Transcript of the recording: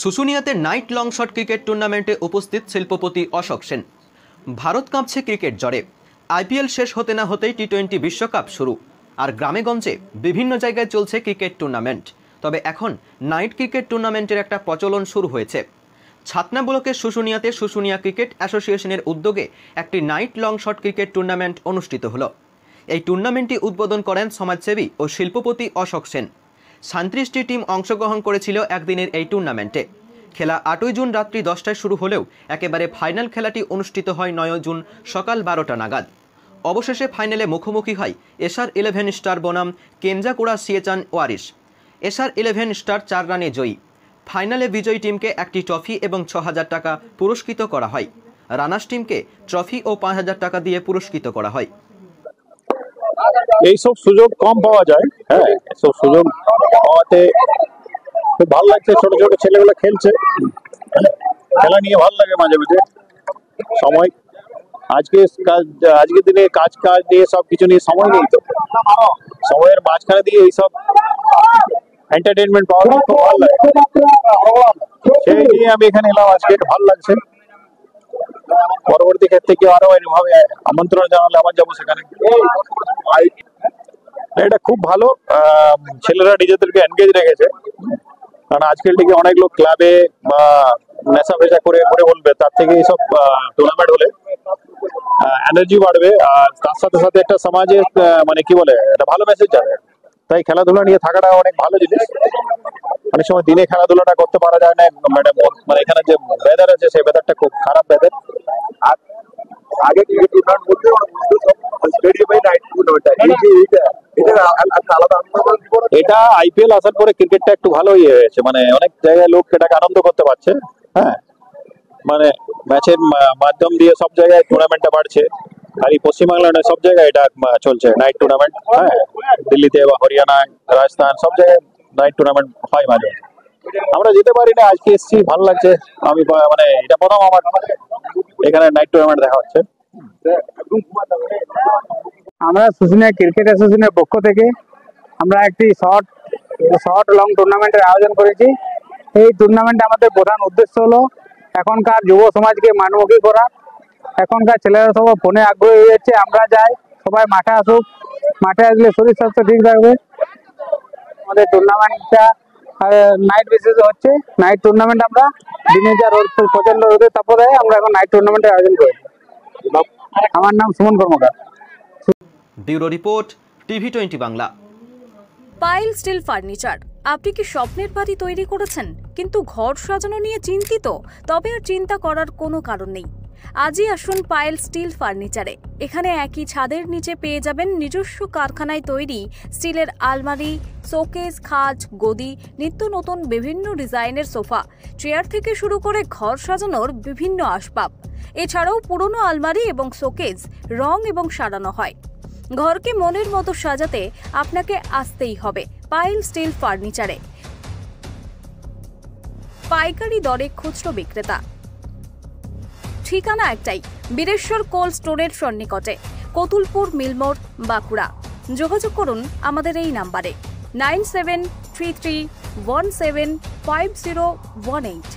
শুশুনিয়াতে night long shot cricket টুর্নামেন্টে উপস্থিত শিল্পপতি অশোক সেন। ভারত কাঁপছে ক্রিকেট জ্বরে। আইপিএল শেষ হতে না হতেই টি-20 বিশ্বকাপ শুরু, আর গ্রামেগঞ্জে বিভিন্ন জায়গায় চলছে ক্রিকেট টুর্নামেন্ট। তবে এখন নাইট ক্রিকেট টুর্নামেন্টের একটা প্রচলন শুরু হয়েছে। ছাতনা ব্লকের শুশুনিয়াতে শুশুনিয়া ক্রিকেট অ্যাসোসিয়েশনের উদ্যোগে একটি night long shot cricket tournament অনুষ্ঠিত হলো। এই টুর্নামেন্টটি উদ্বোধন করেন সমাজসেবী ও শিল্পপতি অশোক সেন। 37টি টিম অংশগ্রহণ করেছিল একদিনের এই টুর্নামেন্টে। খেলা 8ই জুন রাত্রি 10টায় শুরু হলেও একেবারে ফাইনাল খেলাটি অনুষ্ঠিত হয় 9 জুন সকাল 12টা নাগাদ। অবশেষে ফাইনালে মুখোমুখি হয় SR11 স্টার বনাম কেঞ্জাকুড়া সিয়েচান ওয়ারিশ। SR11 স্টার 4 রানে জয়ী। ফাইনালে বিজয়ী টিমকে একটি ট্রফি এবং 6000 টাকা পুরস্কৃত করা হয়। রানার্স টিমকে ট্রফি ও 5000 টাকা দিয়ে পুরস্কৃত করা হয়। এই সব সুযোগ কম পাওয়া যায়। হ্যাঁ, সব সুযোগ পাওয়াতে খুব ভালো লাগছে। ছোট ছোট ছেলেগুলো খেলছে, খেলা নিয়ে ভালো লাগে। মাঝে মাঝে সময় আজকে দিনে কাজ নিয়ে সবকিছু নিয়ে সময় নেই, তো সময়ের মাঝখানে দিয়ে এইসব এন্টারটেনমেন্ট পাওয়া যায়, খুব ভালো লাগে। সেই নিয়ে আমি এখানে এলাম আজকে, ভালো লাগছে। পরবর্তী ক্ষেত্রে কেউ আরো এরভাবে আমন্ত্রণ জানালে আবার যাবো সেখানে। এটা খুব ভালো, ছেলেরা নিজেদেরকে এনগেজ রেখেছে। কারণ আজকের দিকে অনেক লোক ক্লাবে বা নেশা ফেশা করে বলবে, তার থেকে এইসব টুর্নামেন্ট হলে এনার্জি বাড়বে, আর তার সাথে সাথে একটা সমাজে মানে কি বলে একটা ভালো মেসেজ যাবে। তাই খেলাধুলা নিয়ে থাকাটা অনেক ভালো জিনিস। অনেক সময় দিনে খেলাধুলাটা করতে পারা যায় না, ম্যাডাম। মানে এখানে যে ওয়েদার আছে সেই ওয়েদারটা খুব খারাপ ওয়েদার। আর আগে ক্রিকেট টুর্নামেন্ট বলতে স্টেডিয়ামে নাইট এটা আইপিএল আসার পরে ক্রিকেটটা একটু ভালো হয়েছে। মানে অনেক জায়গায় লোক এটাকে আনন্দ করতে পারছে। হ্যাঁ, মানে ম্যাচের মাধ্যম দিয়ে সব জায়গায় টুর্নামেন্টটা বাড়ছে। আর এই পশ্চিমবাংলায় সব জায়গায় এটা চলছে নাইট টুর্নামেন্ট। হ্যাঁ, দিল্লিতে বা হরিয়ানায়, রাজস্থান সব জায়গায় নাইট টুর্নামেন্ট হয় মাঝে। আমরা যেতে পারি না, আজকে এসেছি, ভালো লাগছে। আমি মানে এটা প্রথম আমার এখানে নাইট টুর্নামেন্ট দেখা হচ্ছে। আমরা শুশুনিয়া ক্রিকেট অ্যাসোসিয়েশনের পক্ষ থেকে আমরা একটি শর্ট লং টুর্নামেন্টের আয়োজন করেছি। এই টুর্নামেন্টে আমাদের প্রধান উদ্দেশ্য হলো এখনকার যুব সমাজকে মানমুখী করা। এখনকার ছেলেরা সবাই ফোনে আগ্রহী হয়ে যাচ্ছে। আমরা যাই, সবাই মাঠে আসুক। মাঠে আসলে শরীর স্বাস্থ্য ঠিক থাকবে। আমাদের টুর্নামেন্টটা নাইট বেসিসে হচ্ছে। নাইট টুর্নামেন্ট আমরা দিনে যা রোদ প্রচন্ড রোদের তারপরে আমরা এখন নাইট টুর্নামেন্টের আয়োজন করি। আমার নাম সুমন কর্মকার। ব্যুরো রিপোর্ট, টিভি20 বাংলা। Pile steel furniture. আপনি কি স্বপ্নের বাড়ি তৈরি করেছেন কিন্তু ঘর সাজানো নিয়ে চিন্তিত? তবে আর চিন্তা করার কোনো কারণ নেই। আজই আসুন পাইল স্টিল ফার্নিচারে। এখানে একই ছাদের নিচে পেয়ে যাবেন নিজস্ব কারখানায় তৈরি স্টিলের আলমারি, শোকেস, খাট, গদি, নিত্য নতুন বিভিন্ন ডিজাইনের সোফা, চেয়ার থেকে শুরু করে ঘর সাজানোর বিভিন্ন আসবাব। এছাড়াও পুরনো আলমারি এবং শোকেস রং এবং সারানো হয়। ঘরকে মনের মতো সাজাতে আপনাকে আসতেই হবে পাইল স্টিল ফার্নিচারে। পাইকারি দরে খুচরো বিক্রেতা। ঠিকানা একটাই, বীরেশ্বর কোল্ড স্টোরের সন্নিকটে, কতুলপুর মিলমোড়, বাঁকুড়া। যোগাযোগ করুন আমাদের এই নাম্বারে 9733175018।